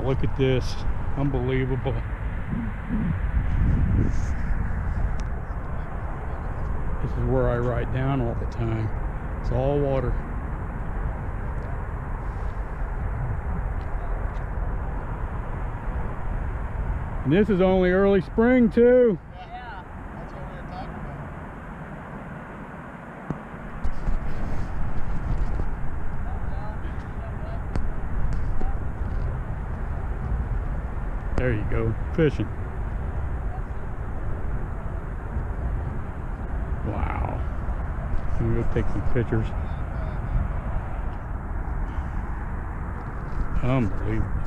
look at this. Unbelievable. This is where I ride down all the time. It's all water. And this is only early spring too. Yeah, that's what we were talking about. There you go, fishing. Wow. I'm gonna go take some pictures. Unbelievable.